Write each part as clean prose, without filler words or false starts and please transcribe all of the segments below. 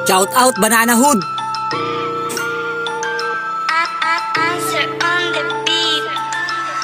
Shout out Banana Hood.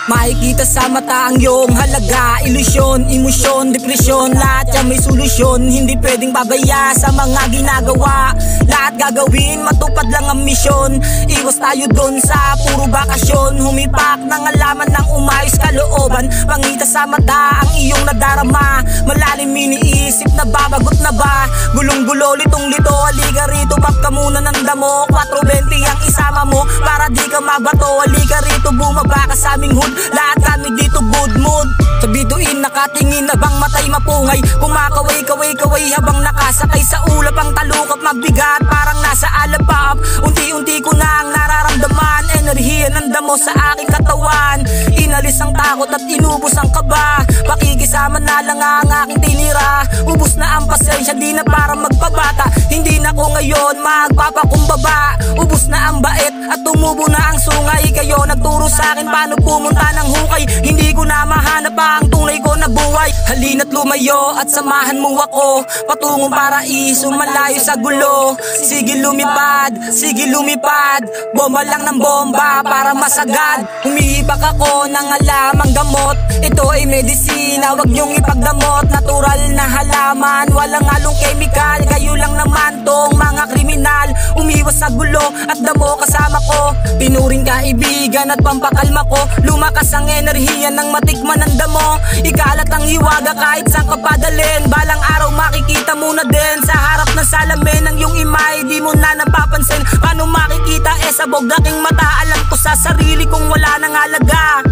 Makikita sa mata ang iyong halaga, ilusyon, emosyon, depresyon, lahat yan may solusyon. Hindi pwedeng babaya sa mga ginagawa, lahat gagawin, matupad lang ang misyon. Iwas tayo dun sa puro bakasyon, humipak ng alaman ng umayos kalooban. Pangita sa mata ang iyong nadarama, malalim iniisip na babagot na ba? Gulong-gulo, litong-lito, halika rito, pop ka muna ng damo. 420 ang isama mo para di ka mabato, halika rito, bumaba ka sa aming hood. Lahat kami dito good mood. Sa bituin nakatingin habang matay mapungay, kumakaway-kaway-kaway habang nakasakay sa ulap. Ang talukap mabigat parang nasa alabab. Unti-unti ko nang nararamdaman enerhiya ng damo sa aking katawan. Inalis ang takot at inubos ang kaba, pakikisama na lang ang aking tinira. Ubus na ang pasensya, di na para magpabata. Hindi na ko ngayon magpapakumbaba. Ubus na ang bait at tumubo na ang sungay. Kayo nagturo sa akin paano pumunta ng hukay. Hindi ko na mahanap ang tunay ko na buhay. Halina't lumayo at samahan mo ako patungong paraiso, malayo sa gulo. Sige lumipad, bomba lang ng bomba para masagad. Humihibak ako ng alamang gamot, ito ay medisina, wag niyong ipagdamot. Natural na halaman, walang halong chemical. Kayo lang naman tong mga kriminal. Umiwas sa gulo at damo kasama ko, tinuring kaibigan at pampakalma ko. Lumakas ang enerhiya ng matikman ng damo, ikalat ang hiwaga kahit saan ka padalin. Balang araw makikita mo na din sa harap ng salamin ang iyong imay, di mo na napapansin. Paano makikita sabog aking mata? Alam ko sa sarili kong wala nang halaga.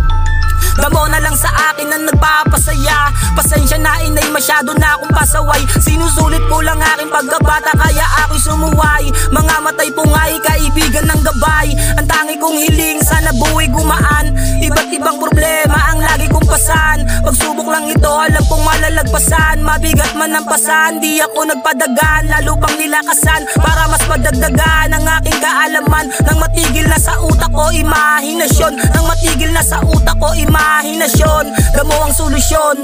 Damo na lang sa akin ang nagpapasaya. Pasensya na inay, masyado na akong pasaway. Sinusulit ko lang aking pagkabata kaya ako'y sumuway. Mga matay pungay, kaibigan ng gabay. Ang tangi kong hiling, sana buhay gumaan. Iba't ibang problema ang lagi kong pasan. Pagsubok lang ito, alam kong malalagpasan. Mabigat man ang pasan, di ako nagpadagan. Lalo pang nilakasan para mas madagdagan ang aking kaalaman. Nang matigil na sa utak ko, imahinasyon. Nang matigil na sa utak ko, imahinasyon. Damo ang solusyon.